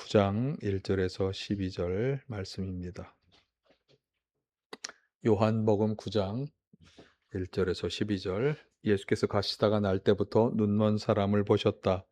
9장 1절에서 12절 말씀입니다. 요한복음 9장 1절에서 12절. 예수께서 가시다가 날 때부터 눈먼 사람을 보셨다.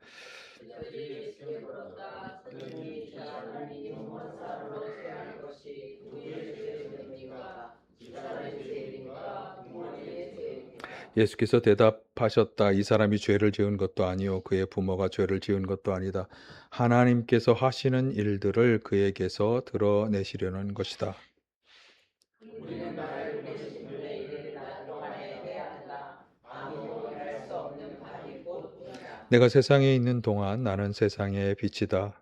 예수께서 대답하셨다. 이 사람이 죄를 지은 것도 아니요 그의 부모가 죄를 지은 것도 아니다. 하나님께서 하시는 일들을 그에게서 드러내시려는 것이다. 내가 세상에 있는 동안 나는 세상의 빛이다.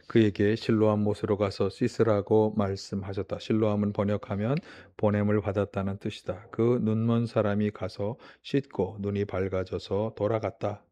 그에게 실로암 못으로 가서 씻으라고 말씀하셨다. 실로암은 번역하면 보냄을 받았다는 뜻이다. 그 눈먼 사람이 가서 씻고 눈이 밝아져서 돌아갔다.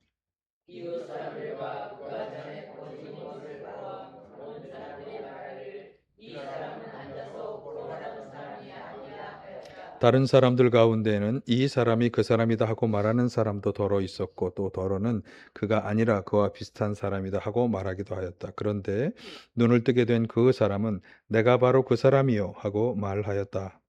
다른 사람들 가운데는 이 사람이 그 사람이다 하고 말하는 사람도 더러 있었고, 또 더러는 그가 아니라 그와 비슷한 사람이다 하고 말하기도 하였다. 그런데 눈을 뜨게 된 그 사람은 내가 바로 그 사람이요 하고 말하였다.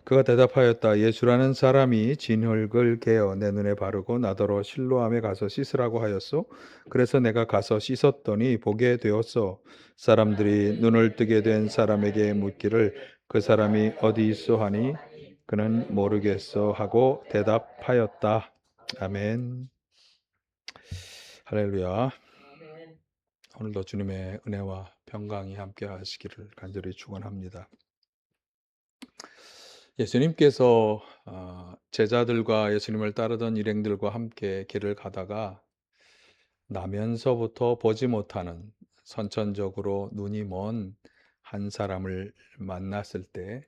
그가 대답하였다. 예수라는 사람이 진흙을 개어 내 눈에 바르고 나더러 실로암에 가서 씻으라고 하였소. 그래서 내가 가서 씻었더니 보게 되었소. 사람들이 눈을 뜨게 된 사람에게 묻기를 그 사람이 어디 있어 하니 그는 모르겠어 하고 대답하였다. 아멘. 할렐루야. 오늘도 주님의 은혜와 평강이 함께 하시기를 간절히 축원합니다. 예수님께서 제자들과 예수님을 따르던 일행들과 함께 길을 가다가 나면서부터 보지 못하는 선천적으로 눈이 먼 한 사람을 만났을 때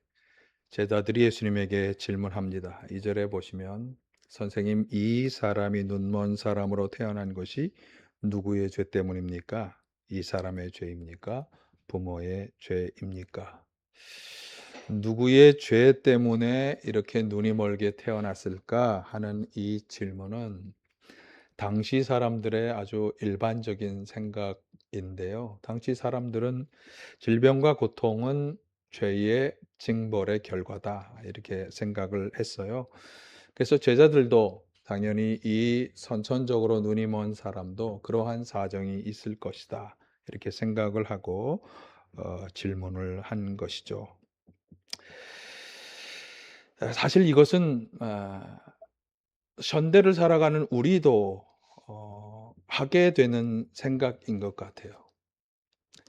제자들이 예수님에게 질문합니다. 2절에 보시면 선생님, 이 사람이 눈먼 사람으로 태어난 것이 누구의 죄 때문입니까? 이 사람의 죄입니까? 부모의 죄입니까? 누구의 죄 때문에 이렇게 눈이 멀게 태어났을까 하는 이 질문은 당시 사람들의 아주 일반적인 생각인데요. 당시 사람들은 질병과 고통은 죄의 징벌의 결과다 이렇게 생각을 했어요. 그래서 제자들도 당연히 이 선천적으로 눈이 먼 사람도 그러한 사정이 있을 것이다 이렇게 생각을 하고 질문을 한 것이죠. 사실 이것은 현대를 살아가는 우리도 하게 되는 생각인 것 같아요.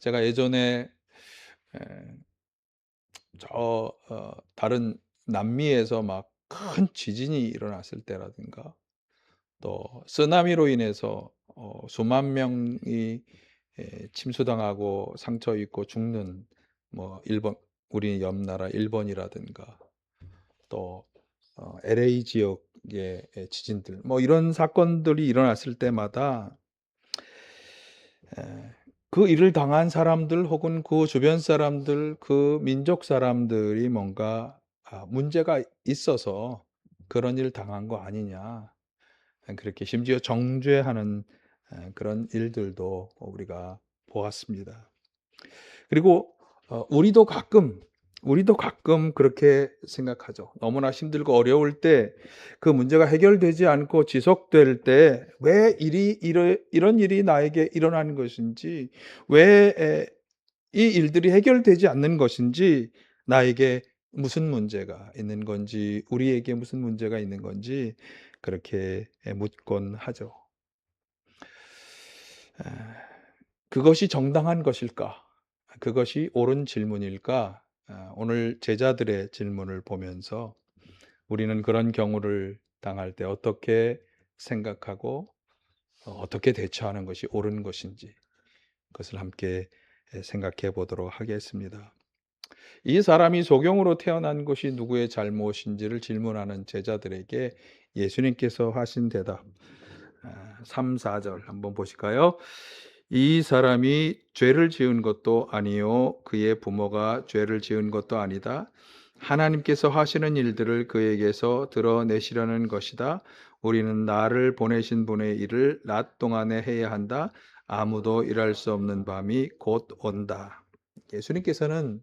제가 예전에 에, 다른 남미에서 막 큰 지진이 일어났을 때라든가 또 쓰나미로 인해서 수만 명이 침수당하고 상처 입고 죽는 뭐 일본, 우리 옆 나라 일본이라든가 또 LA 지역의 지진들 뭐 이런 사건들이 일어났을 때마다 그 일을 당한 사람들 혹은 그 주변 사람들, 그 민족 사람들이 뭔가 문제가 있어서 그런 일을 당한 거 아니냐. 그렇게 심지어 정죄하는 그런 일들도 우리가 보았습니다. 그리고 우리도 가끔 그렇게 생각하죠. 너무나 힘들고 어려울 때 그 문제가 해결되지 않고 지속될 때 왜 이런 일이 나에게 일어나는 것인지, 왜 이 일들이 해결되지 않는 것인지, 나에게 무슨 문제가 있는 건지, 우리에게 무슨 문제가 있는 건지 그렇게 묻곤 하죠. 그것이 정당한 것일까? 그것이 옳은 질문일까? 오늘 제자들의 질문을 보면서 우리는 그런 경우를 당할 때 어떻게 생각하고 어떻게 대처하는 것이 옳은 것인지 그것을 함께 생각해 보도록 하겠습니다. 이 사람이 소경으로 태어난 것이 누구의 잘못인지를 질문하는 제자들에게 예수님께서 하신 대답 3, 4절 한번 보실까요? 이 사람이 죄를 지은 것도 아니요 그의 부모가 죄를 지은 것도 아니다. 하나님께서 하시는 일들을 그에게서 드러내시려는 것이다. 우리는 나를 보내신 분의 일을 낮 동안에 해야 한다. 아무도 일할 수 없는 밤이 곧 온다. 예수님께서는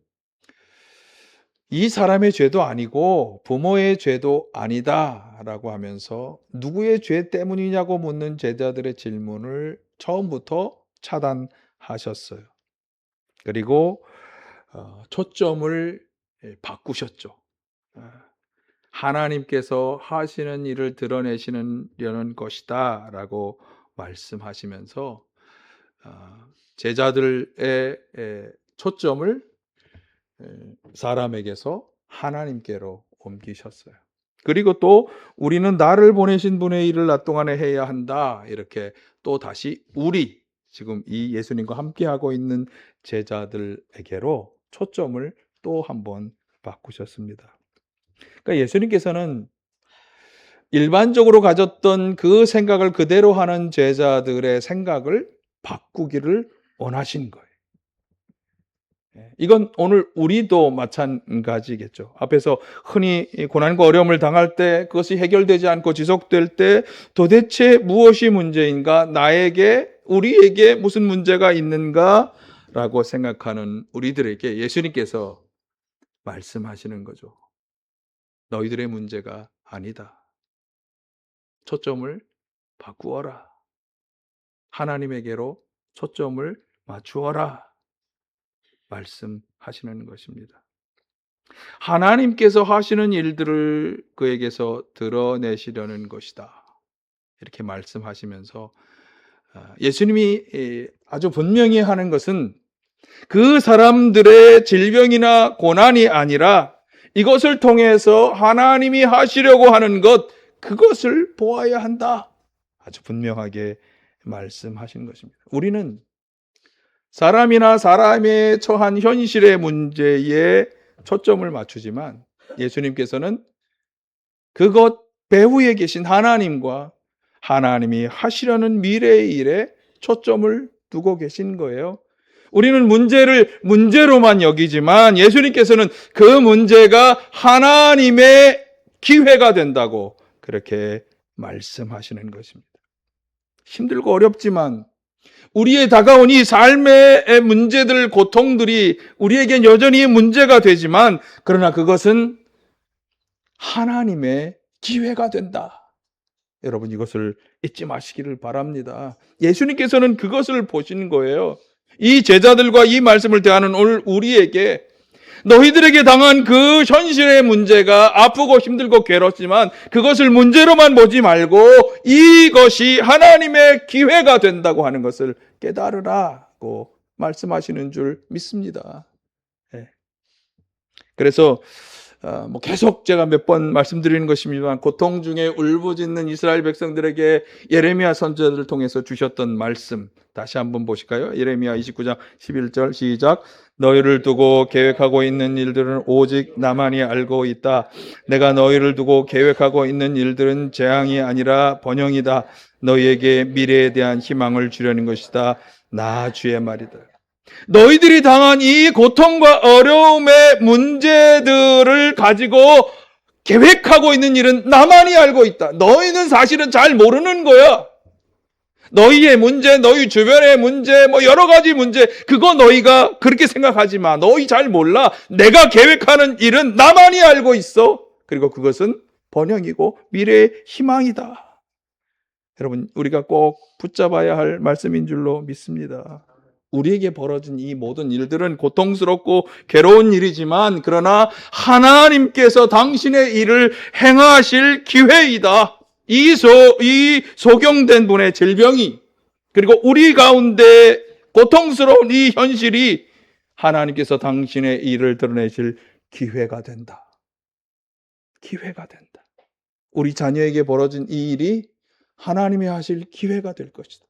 이 사람의 죄도 아니고 부모의 죄도 아니다라고 하면서 누구의 죄 때문이냐고 묻는 제자들의 질문을 처음부터 차단하셨어요. 그리고 초점을 바꾸셨죠. 하나님께서 하시는 일을 드러내시려는 것이다라고 말씀하시면서 제자들의 초점을 사람에게서 하나님께로 옮기셨어요. 그리고 또 우리는 나를 보내신 분의 일을 낮 동안에 해야 한다. 이렇게 또 다시 우리 지금 이 예수님과 함께하고 있는 제자들에게로 초점을 또 한번 바꾸셨습니다. 그러니까 예수님께서는 일반적으로 가졌던 그 생각을 그대로 하는 제자들의 생각을 바꾸기를 원하신 거예요. 이건 오늘 우리도 마찬가지겠죠. 앞에서 흔히 고난과 어려움을 당할 때 그것이 해결되지 않고 지속될 때 도대체 무엇이 문제인가? 나에게, 우리에게 무슨 문제가 있는가? 라고 생각하는 우리들에게 예수님께서 말씀하시는 거죠. 너희들의 문제가 아니다. 초점을 바꾸어라. 하나님에게로 초점을 맞추어라. 말씀하시는 것입니다. 하나님께서 하시는 일들을 그에게서 드러내시려는 것이다. 이렇게 말씀하시면서 예수님이 아주 분명히 하는 것은 그 사람들의 질병이나 고난이 아니라 이것을 통해서 하나님이 하시려고 하는 것, 그것을 보아야 한다. 아주 분명하게 말씀하신 것입니다. 우리는 사람이나 사람의 처한 현실의 문제에 초점을 맞추지만 예수님께서는 그것 배후에 계신 하나님과 하나님이 하시려는 미래의 일에 초점을 두고 계신 거예요. 우리는 문제를 문제로만 여기지만 예수님께서는 그 문제가 하나님의 기회가 된다고 그렇게 말씀하시는 것입니다. 힘들고 어렵지만 우리의 다가온 이 삶의 문제들, 고통들이 우리에겐 여전히 문제가 되지만 그러나 그것은 하나님의 기회가 된다. 여러분 이것을 잊지 마시기를 바랍니다. 예수님께서는 그것을 보신 거예요. 이 제자들과 이 말씀을 대하는 오늘 우리에게 너희들에게 당한 그 현실의 문제가 아프고 힘들고 괴롭지만 그것을 문제로만 보지 말고 이것이 하나님의 기회가 된다고 하는 것을 깨달으라고 말씀하시는 줄 믿습니다. 그래서 계속 제가 몇 번 말씀드리는 것입니다만 고통 중에 울부짖는 이스라엘 백성들에게 예레미야 선지자를 통해서 주셨던 말씀 다시 한번 보실까요? 예레미야 29장 11절 시작. 너희를 두고 계획하고 있는 일들은 오직 나만이 알고 있다. 내가 너희를 두고 계획하고 있는 일들은 재앙이 아니라 번영이다. 너희에게 미래에 대한 희망을 주려는 것이다. 나 주의 말이다. 너희들이 당한 이 고통과 어려움의 문제들을 가지고 계획하고 있는 일은 나만이 알고 있다. 너희는 사실은 잘 모르는 거야. 너희의 문제, 너희 주변의 문제, 여러 가지 문제, 그거 너희가 그렇게 생각하지 마. 너희 잘 몰라. 내가 계획하는 일은 나만이 알고 있어. 그리고 그것은 번영이고 미래의 희망이다. 여러분, 우리가 꼭 붙잡아야 할 말씀인 줄로 믿습니다. 우리에게 벌어진 이 모든 일들은 고통스럽고 괴로운 일이지만 그러나 하나님께서 당신의 일을 행하실 기회이다. 이 소경된 분의 질병이 그리고 우리 가운데 고통스러운 이 현실이 하나님께서 당신의 일을 드러내실 기회가 된다. 기회가 된다. 우리 자녀에게 벌어진 이 일이 하나님이 하실 기회가 될 것이다.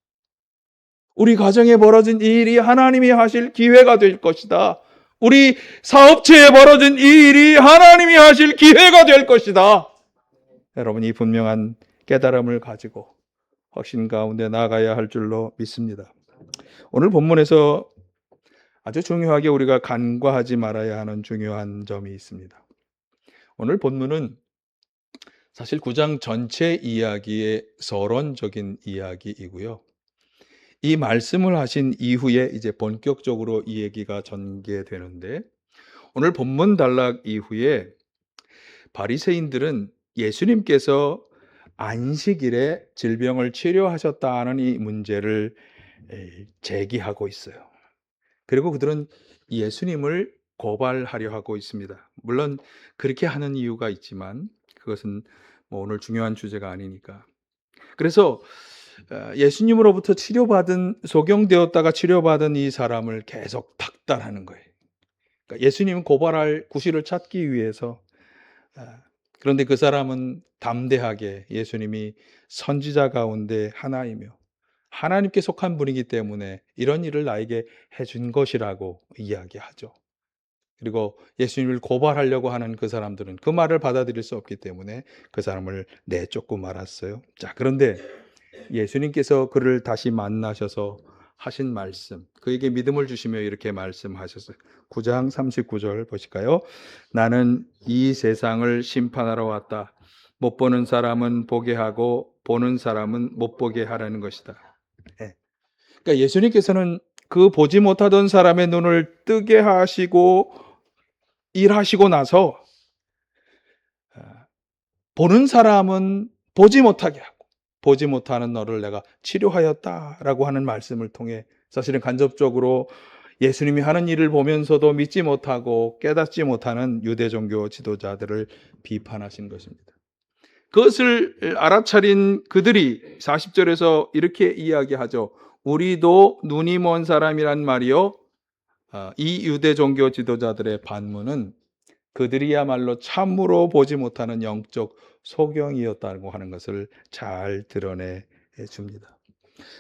우리 가정에 벌어진 이 일이 하나님이 하실 기회가 될 것이다. 우리 사업체에 벌어진 이 일이 하나님이 하실 기회가 될 것이다. 여러분 이 분명한 깨달음을 가지고 확신 가운데 나아가야 할 줄로 믿습니다. 오늘 본문에서 아주 중요하게 우리가 간과하지 말아야 하는 중요한 점이 있습니다. 오늘 본문은 사실 9장 전체 이야기의 서론적인 이야기이고요. 이 말씀을 하신 이후에 이제 본격적으로 이 얘기가 전개되는데, 오늘 본문 단락 이후에 바리새인들은 예수님께서 안식일에 질병을 치료하셨다는 이 문제를 제기하고 있어요. 그리고 그들은 예수님을 고발하려 하고 있습니다. 물론 그렇게 하는 이유가 있지만 그것은 뭐 오늘 중요한 주제가 아니니까. 그래서 예수님으로부터 소경되었다가 치료받은 이 사람을 계속 닥달하는 거예요. 그러니까 예수님은 고발할 구실을 찾기 위해서. 그런데 그 사람은 담대하게 예수님이 선지자 가운데 하나이며 하나님께 속한 분이기 때문에 이런 일을 나에게 해준 것이라고 이야기하죠. 그리고 예수님을 고발하려고 하는 그 사람들은 그 말을 받아들일 수 없기 때문에 그 사람을 내쫓고 말았어요. 자, 그런데 예수님께서 그를 다시 만나셔서 하신 말씀, 그에게 믿음을 주시며 이렇게 말씀하셨어요. 9장 39절 보실까요? 나는 이 세상을 심판하러 왔다. 못 보는 사람은 보게 하고 보는 사람은 못 보게 하라는 것이다. 그러니까 예수님께서는 그 보지 못하던 사람의 눈을 뜨게 하시고 일하시고 나서 보는 사람은 보지 못하게 하고 보지 못하는 너를 내가 치료하였다라고 하는 말씀을 통해 사실은 간접적으로 예수님이 하는 일을 보면서도 믿지 못하고 깨닫지 못하는 유대 종교 지도자들을 비판하신 것입니다. 그것을 알아차린 그들이 40절에서 이렇게 이야기하죠. 우리도 눈이 먼 사람이란 말이요. 이 유대 종교 지도자들의 반문은 그들이야말로 참으로 보지 못하는 영적 소경이었다고 하는 것을 잘 드러내 줍니다.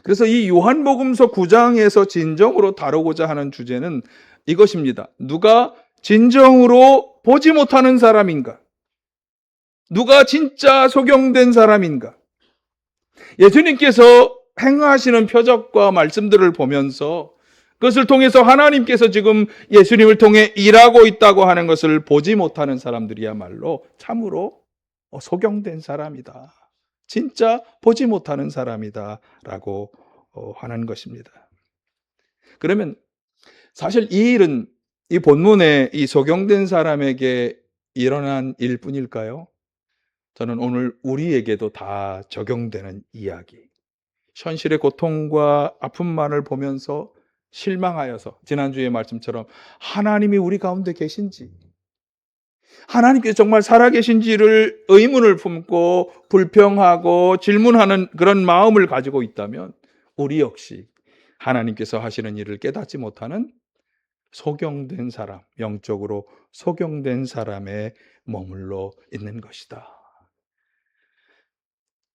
그래서 이 요한복음서 9장에서 진정으로 다루고자 하는 주제는 이것입니다. 누가 진정으로 보지 못하는 사람인가? 누가 진짜 소경된 사람인가? 예수님께서 행하시는 표적과 말씀들을 보면서 그것을 통해서 하나님께서 지금 예수님을 통해 일하고 있다고 하는 것을 보지 못하는 사람들이야말로 참으로 소경된 사람이다. 진짜 보지 못하는 사람이다 라고 하는 것입니다. 그러면 사실 이 일은 이 본문에 이 소경된 사람에게 일어난 일뿐일까요? 저는 오늘 우리에게도 다 적용되는 이야기. 현실의 고통과 아픔만을 보면서 실망하여서 지난주의 말씀처럼 하나님이 우리 가운데 계신지, 하나님께서 정말 살아계신지를 의문을 품고 불평하고 질문하는 그런 마음을 가지고 있다면 우리 역시 하나님께서 하시는 일을 깨닫지 못하는 소경된 사람, 영적으로 소경된 사람에 머물러 있는 것이다.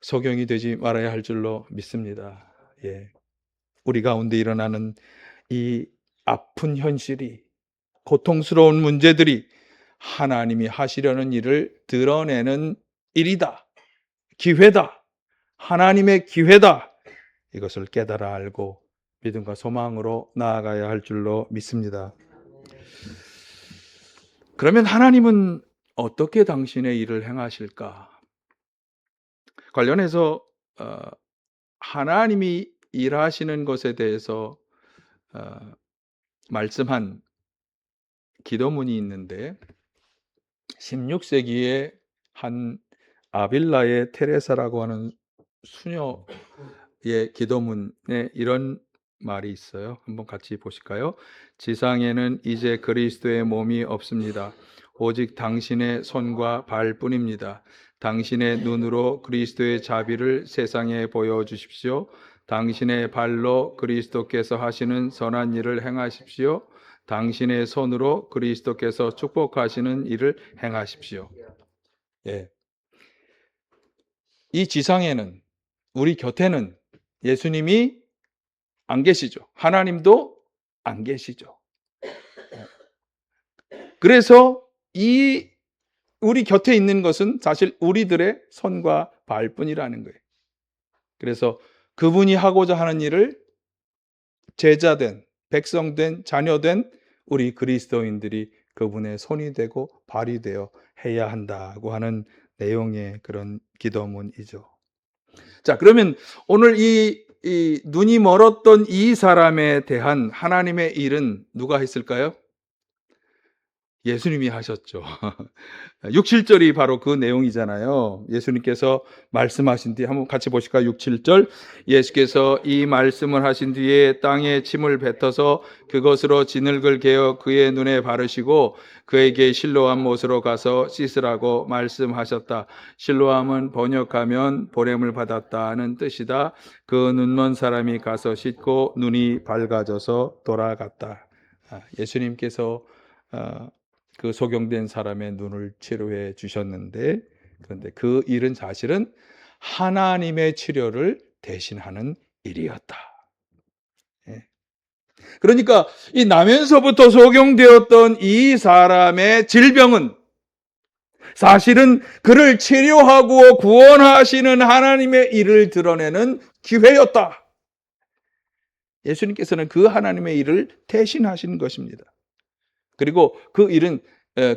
소경이 되지 말아야 할 줄로 믿습니다. 우리 가운데 일어나는 이 아픈 현실이, 고통스러운 문제들이 하나님이 하시려는 일을 드러내는 일이다. 기회다. 하나님의 기회다. 이것을 깨달아 알고 믿음과 소망으로 나아가야 할 줄로 믿습니다. 그러면 하나님은 어떻게 당신의 일을 행하실까? 관련해서 하나님이 일하시는 것에 대해서 말씀한 기도문이 있는데 16세기에 한 아빌라의 테레사라고 하는 수녀의 기도문에 이런 말이 있어요. 한번 같이 보실까요? 지상에는 이제 그리스도의 몸이 없습니다. 오직 당신의 손과 발뿐입니다. 당신의 눈으로 그리스도의 자비를 세상에 보여주십시오. 당신의 발로 그리스도께서 하시는 선한 일을 행하십시오. 당신의 손으로 그리스도께서 축복하시는 일을 행하십시오. 이 지상에는, 우리 곁에는 예수님이 안 계시죠. 하나님도 안 계시죠. 그래서 이 우리 곁에 있는 것은 사실 우리들의 손과 발뿐이라는 거예요. 그래서 그분이 하고자 하는 일을 제자된, 백성된, 자녀된 우리 그리스도인들이 그분의 손이 되고 발이 되어 해야 한다고 하는 내용의 그런 기도문이죠. 자, 그러면 오늘 이 눈이 멀었던 이 사람에 대한 하나님의 일은 누가 했을까요? 예수님이 하셨죠. 6, 7절이 바로 그 내용이잖아요. 예수님께서 말씀하신 뒤에 한번 같이 보실까요? 6, 7절. 예수께서 이 말씀을 하신 뒤에 땅에 침을 뱉어서 그것으로 진흙을 개어 그의 눈에 바르시고 그에게 실로암 못으로 가서 씻으라고 말씀하셨다. 실로암은 번역하면 보냄을 받았다는 뜻이다. 그 눈먼 사람이 가서 씻고 눈이 밝아져서 돌아갔다. 예수님께서 그 소경된 사람의 눈을 치료해 주셨는데, 그런데 그 일은 사실은 하나님의 치료를 대신하는 일이었다. 예. 그러니까 이 나면서부터 소경되었던 이 사람의 질병은 사실은 그를 치료하고 구원하시는 하나님의 일을 드러내는 기회였다. 예수님께서는 그 하나님의 일을 대신하신 것입니다. 그리고 그 일은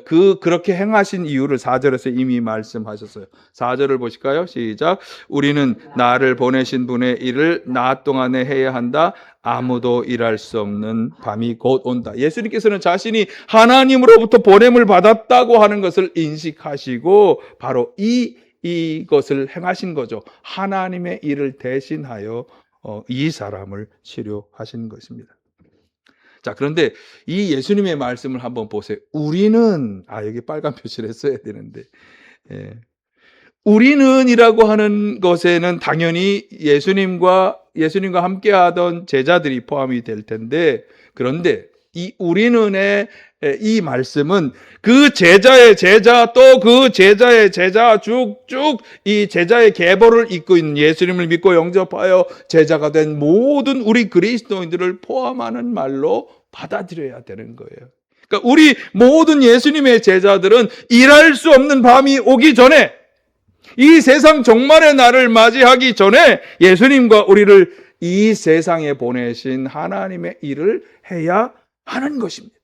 그렇게 행하신 이유를 4절에서 이미 말씀하셨어요. 4절을 보실까요? 시작. 우리는 나를 보내신 분의 일을 낮 동안에 해야 한다. 아무도 일할 수 없는 밤이 곧 온다. 예수님께서는 자신이 하나님으로부터 보냄을 받았다고 하는 것을 인식하시고 바로 이것을 행하신 거죠. 하나님의 일을 대신하여 이 사람을 치료하신 것입니다. 자, 그런데 이 예수님의 말씀을 한번 보세요. 우리는, 여기 빨간 표시를 했어야 되는데, 우리는이라고 하는 것에는 당연히 예수님과 함께 하던 제자들이 포함이 될 텐데, 그런데 이 우리는의 이 말씀은 그 제자의 제자 또 그 제자의 제자 쭉쭉 이 제자의 계보를 잇고 있는 예수님을 믿고 영접하여 제자가 된 모든 우리 그리스도인들을 포함하는 말로 받아들여야 되는 거예요. 그러니까 우리 모든 예수님의 제자들은 일할 수 없는 밤이 오기 전에, 이 세상 종말의 날을 맞이하기 전에 예수님과 우리를 이 세상에 보내신 하나님의 일을 해야 하는 것입니다.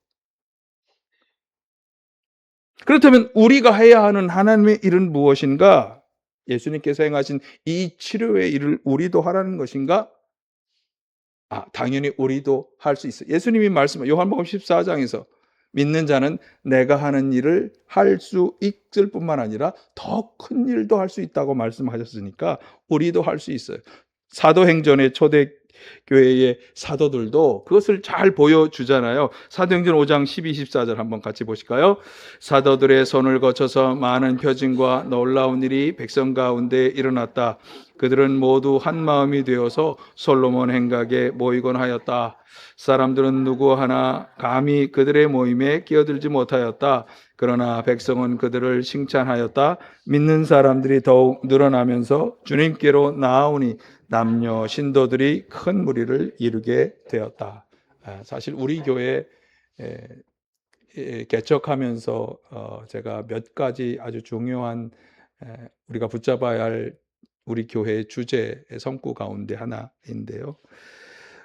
그렇다면 우리가 해야 하는 하나님의 일은 무엇인가? 예수님께서 행하신 이 치료의 일을 우리도 하라는 것인가? 당연히 우리도 할 수 있어요. 예수님이 말씀한 요한복음 14장에서 믿는 자는 내가 하는 일을 할 수 있을 뿐만 아니라 더 큰 일도 할 수 있다고 말씀하셨으니까 우리도 할 수 있어요. 사도행전의 초대교회의 사도들도 그것을 잘 보여주잖아요. 사도행전 5장 12, 14절 한번 같이 보실까요? 사도들의 손을 거쳐서 많은 표징과 놀라운 일이 백성 가운데 일어났다. 그들은 모두 한 마음이 되어서 솔로몬 행각에 모이곤 하였다. 사람들은 누구 하나 감히 그들의 모임에 끼어들지 못하였다. 그러나 백성은 그들을 칭찬하였다. 믿는 사람들이 더욱 늘어나면서 주님께로 나아오니 남녀 신도들이 큰 무리를 이루게 되었다. 사실 우리 교회 개척하면서 제가 몇 가지 아주 중요한 우리가 붙잡아야 할 우리 교회의 주제 성구 가운데 하나인데요.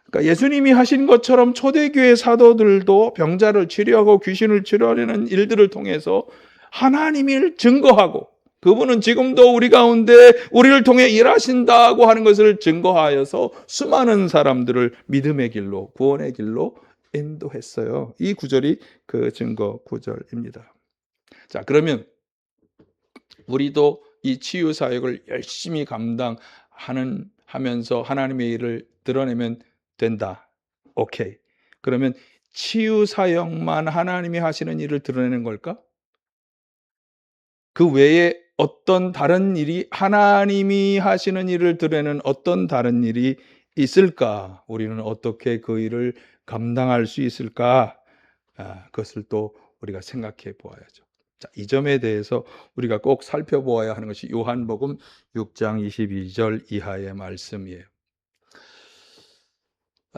그러니까 예수님이 하신 것처럼 초대교회 사도들도 병자를 치료하고 귀신을 치료하는 일들을 통해서 하나님을 증거하고 그분은 지금도 우리 가운데 우리를 통해 일하신다고 하는 것을 증거하여서 수많은 사람들을 믿음의 길로, 구원의 길로 인도했어요. 이 구절이 그 증거 구절입니다. 자, 그러면 우리도 이 치유 사역을 열심히 하면서 하나님의 일을 드러내면 된다. 오케이. 그러면 치유 사역만 하나님이 하시는 일을 드러내는 걸까? 그 외에 어떤 다른 일이, 하나님이 하시는 일을 드러내는 어떤 다른 일이 있을까? 우리는 어떻게 그 일을 감당할 수 있을까? 그것을 또 우리가 생각해 보아야죠. 자, 이 점에 대해서 우리가 꼭 살펴보아야 하는 것이 요한복음 6장 22절 이하의 말씀이에요.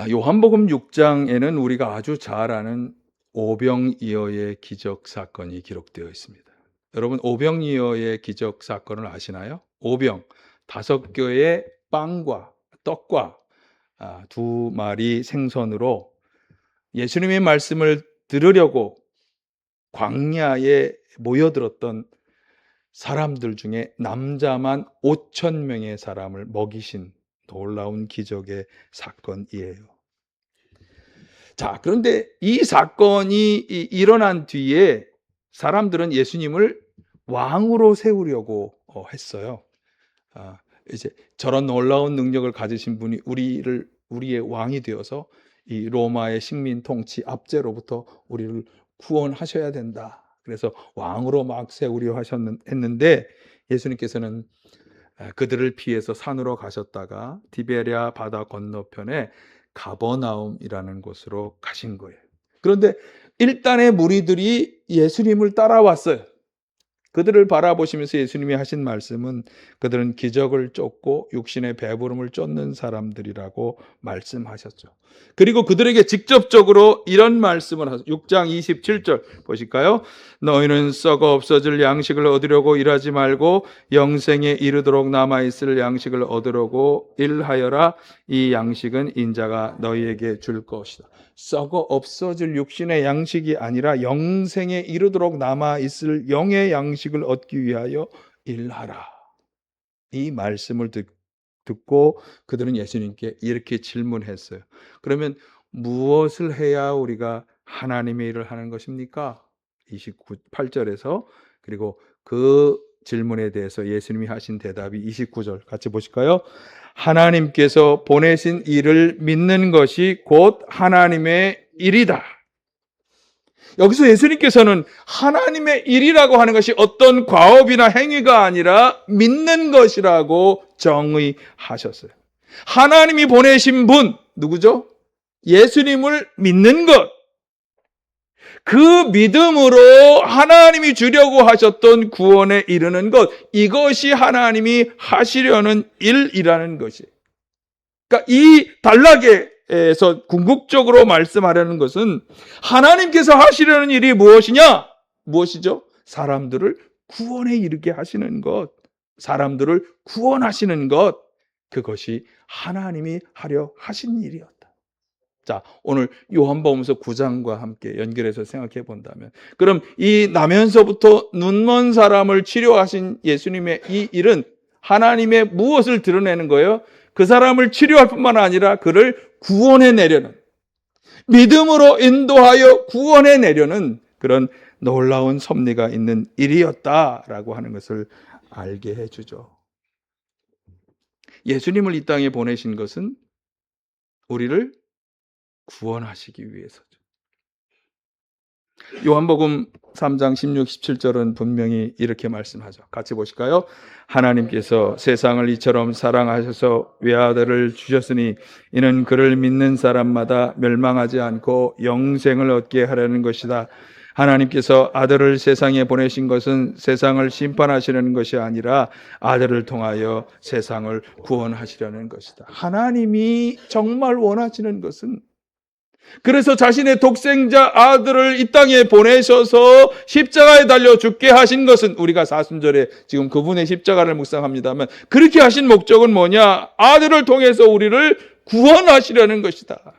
요한복음 6장에는 우리가 아주 잘 아는 오병이어의 기적 사건이 기록되어 있습니다. 여러분, 오병이어의 기적 사건을 아시나요? 오병, 5개의 빵과 떡과 두 마리 생선으로 예수님의 말씀을 들으려고 광야에 모여들었던 사람들 중에 남자만 5천 명의 사람을 먹이신 놀라운 기적의 사건이에요. 자, 그런데 이 사건이 일어난 뒤에 사람들은 예수님을 왕으로 세우려고 했어요. 이제 저런 놀라운 능력을 가지신 분이 우리의 왕이 되어서 이 로마의 식민 통치 압제로부터 우리를 구원하셔야 된다. 그래서 왕으로 막 세우려 했는데 예수님께서는 그들을 피해서 산으로 가셨다가 디베랴 바다 건너편에 가버나움이라는 곳으로 가신 거예요. 그런데 일단의 무리들이 예수님을 따라왔어요. 그들을 바라보시면서 예수님이 하신 말씀은 그들은 기적을 쫓고 육신의 배부름을 쫓는 사람들이라고 말씀하셨죠. 그리고 그들에게 직접적으로 이런 말씀을 하셨어요. 6장 27절 보실까요? 너희는 썩어 없어질 양식을 얻으려고 일하지 말고 영생에 이르도록 남아있을 양식을 얻으려고 일하여라. 이 양식은 인자가 너희에게 줄 것이다. 썩어 없어질 육신의 양식이 아니라 영생에 이르도록 남아있을 영의 양식을 얻기 위하여 일하라. 이 말씀을 듣고 그들은 예수님께 이렇게 질문했어요. 그러면 무엇을 해야 우리가 하나님의 일을 하는 것입니까? 28절에서 그리고 그 질문에 대해서 예수님이 하신 대답이 29절 같이 보실까요? 하나님께서 보내신 일을 믿는 것이 곧 하나님의 일이다. 여기서 예수님께서는 하나님의 일이라고 하는 것이 어떤 과업이나 행위가 아니라 믿는 것이라고 정의하셨어요. 하나님이 보내신 분, 누구죠? 예수님을 믿는 것. 그 믿음으로 하나님이 주려고 하셨던 구원에 이르는 것, 이것이 하나님이 하시려는 일이라는 것이. 그러니까 이 단락에서 궁극적으로 말씀하려는 것은 하나님께서 하시려는 일이 무엇이냐? 무엇이죠? 사람들을 구원에 이르게 하시는 것, 사람들을 구원하시는 것, 그것이 하나님이 하려 하신 일이었다. 자, 오늘 요한복음서 9장과 함께 연결해서 생각해 본다면, 그럼 이 나면서부터 눈먼 사람을 치료하신 예수님의 이 일은 하나님의 무엇을 드러내는 거예요? 그 사람을 치료할 뿐만 아니라 그를 구원해 내려는, 믿음으로 인도하여 구원해 내려는 그런 놀라운 섭리가 있는 일이었다라고 하는 것을 알게 해주죠. 예수님을 이 땅에 보내신 것은 우리를 구원하시기 위해서죠. 요한복음 3장 16, 17절은 분명히 이렇게 말씀하죠. 같이 보실까요? 하나님께서 세상을 이처럼 사랑하셔서 외아들을 주셨으니 이는 그를 믿는 사람마다 멸망하지 않고 영생을 얻게 하려는 것이다. 하나님께서 아들을 세상에 보내신 것은 세상을 심판하시려는 것이 아니라 아들을 통하여 세상을 구원하시려는 것이다. 하나님이 정말 원하시는 것은, 그래서 자신의 독생자 아들을 이 땅에 보내셔서 십자가에 달려 죽게 하신 것은, 우리가 40절에 지금 그분의 십자가를 묵상합니다만, 그렇게 하신 목적은 뭐냐? 아들을 통해서 우리를 구원하시려는 것이다.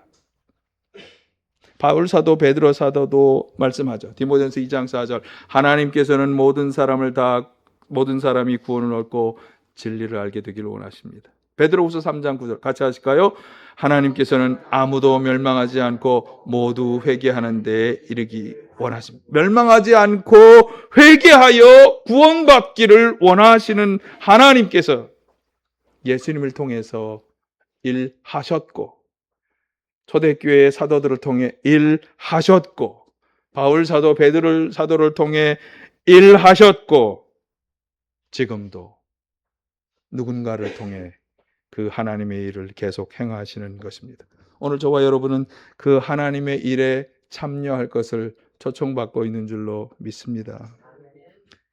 바울 사도, 베드로 사도도 말씀하죠. 디모데전서 2장 4절, 하나님께서는 모든 사람이 구원을 얻고 진리를 알게 되기를 원하십니다. 베드로후서 3장 9절 같이 하실까요? 하나님께서는 아무도 멸망하지 않고 모두 회개하는 데에 이르기 원하십니다. 멸망하지 않고 회개하여 구원받기를 원하시는 하나님께서 예수님을 통해서 일하셨고, 초대교회의 사도들을 통해 일하셨고, 바울 사도, 베드로 사도를 통해 일하셨고, 지금도 누군가를 통해 그 하나님의 일을 계속 행하시는 것입니다. 오늘 저와 여러분은 그 하나님의 일에 참여할 것을 초청받고 있는 줄로 믿습니다.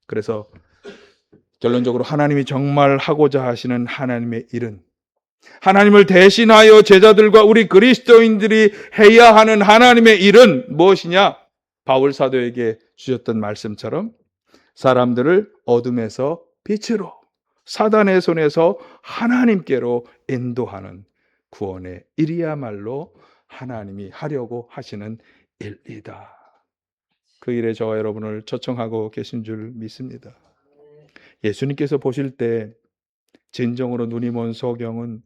그래서 결론적으로 하나님이 정말 하고자 하시는 하나님의 일은, 하나님을 대신하여 제자들과 우리 그리스도인들이 해야 하는 하나님의 일은 무엇이냐? 바울 사도에게 주셨던 말씀처럼 사람들을 어둠에서 빛으로, 사단의 손에서 하나님께로 인도하는 구원의 일이야말로 하나님이 하려고 하시는 일이다. 그 일에 저와 여러분을 초청하고 계신 줄 믿습니다. 예수님께서 보실 때 진정으로 눈이 먼 소경은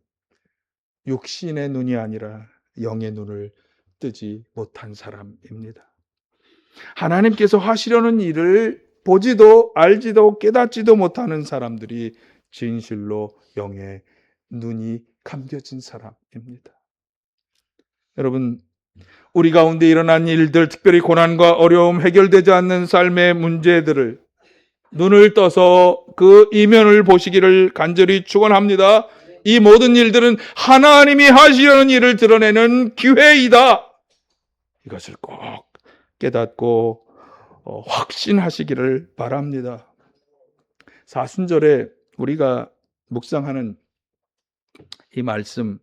육신의 눈이 아니라 영의 눈을 뜨지 못한 사람입니다. 하나님께서 하시려는 일을 보지도 알지도 깨닫지도 못하는 사람들이 진실로 영의 눈이 감겨진 사람입니다. 여러분, 우리 가운데 일어난 일들, 특별히 고난과 어려움, 해결되지 않는 삶의 문제들을 눈을 떠서 그 이면을 보시기를 간절히 축원합니다. 이 모든 일들은 하나님이 하시려는 일을 드러내는 기회이다. 이것을 꼭 깨닫고 확신하시기를 바랍니다. 사순절에 우리가 묵상하는 이 말씀,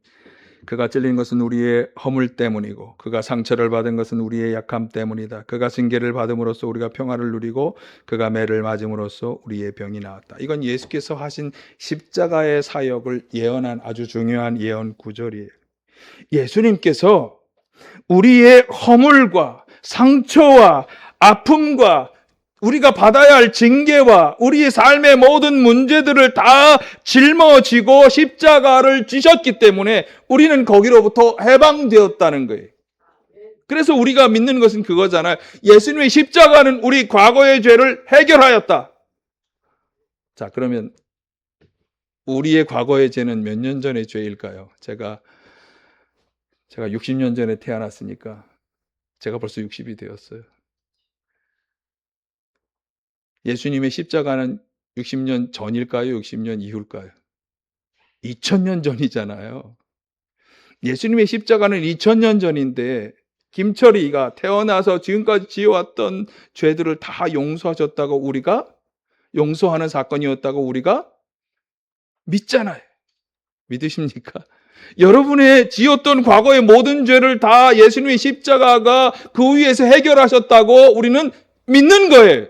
그가 찔린 것은 우리의 허물 때문이고 그가 상처를 받은 것은 우리의 약함 때문이다. 그가 징계를 받음으로써 우리가 평화를 누리고 그가 매를 맞음으로써 우리의 병이 나았다. 이건 예수께서 하신 십자가의 사역을 예언한 아주 중요한 예언 구절이에요. 예수님께서 우리의 허물과 상처와 아픔과 우리가 받아야 할 징계와 우리의 삶의 모든 문제들을 다 짊어지고 십자가를 지셨기 때문에 우리는 거기로부터 해방되었다는 거예요. 그래서 우리가 믿는 것은 그거잖아요. 예수님의 십자가는 우리 과거의 죄를 해결하였다. 자, 그러면 우리의 과거의 죄는 몇 년 전의 죄일까요? 제가 60년 전에 태어났으니까 제가 벌써 60이 되었어요. 예수님의 십자가는 60년 전일까요? 60년 이후일까요? 2000년 전이잖아요. 예수님의 십자가는 2000년 전인데 김철이가 태어나서 지금까지 지어왔던 죄들을 다 용서하셨다고 우리가 용서하는 사건이었다고 우리가 믿잖아요. 믿으십니까? 여러분의 지었던 과거의 모든 죄를 다 예수님의 십자가가 그 위에서 해결하셨다고 우리는 믿는 거예요.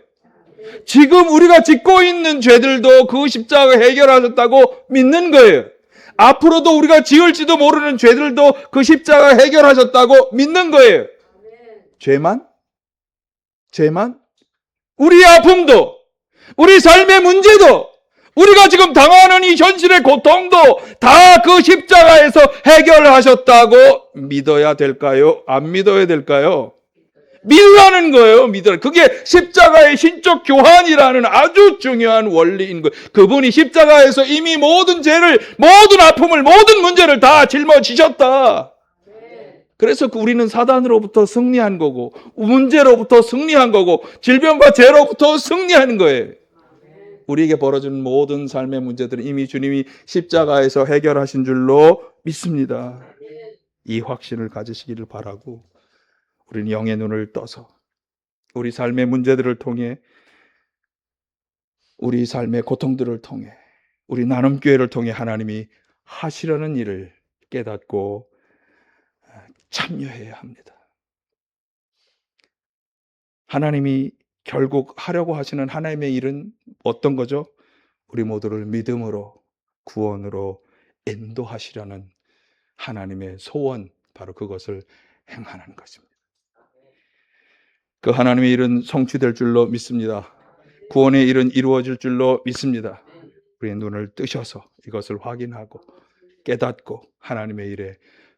지금 우리가 짓고 있는 죄들도 그 십자가가 해결하셨다고 믿는 거예요. 앞으로도 우리가 지을지도 모르는 죄들도 그 십자가가 해결하셨다고 믿는 거예요. 죄만? 우리의 아픔도, 우리 삶의 문제도, 우리가 지금 당하는 이 현실의 고통도 다 그 십자가에서 해결하셨다고 믿어야 될까요? 안 믿어야 될까요? 믿으라는 거예요. 믿으라. 그게 십자가의 신적 교환이라는 아주 중요한 원리인 거예요. 그분이 십자가에서 이미 모든 죄를, 모든 아픔을, 모든 문제를 다 짊어지셨다. 그래서 우리는 사단으로부터 승리한 거고, 문제로부터 승리한 거고, 질병과 죄로부터 승리하는 거예요. 우리에게 벌어지는 모든 삶의 문제들은 이미 주님이 십자가에서 해결하신 줄로 믿습니다. 이 확신을 가지시기를 바라고, 우리는 영의 눈을 떠서 우리 삶의 문제들을 통해, 우리 삶의 고통들을 통해, 우리 나눔교회를 통해 하나님이 하시려는 일을 깨닫고 참여해야 합니다. 하나님이 결국 하려고 하시는 하나님의 일은 어떤 거죠? 우리 모두를 믿음으로, 구원으로 인도하시려는 하나님의 소원, 바로 그것을 행하는 것입니다. 그 하나님의 일은 성취될 줄로 믿습니다. 구원의 일은 이루어질 줄로 믿습니다. 우리의 눈을 뜨셔서 이것을 확인하고 깨닫고 하나님의 일에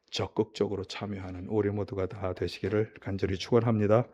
적극적으로 참여하는 우리 모두가 다 되시기를 간절히 축원합니다.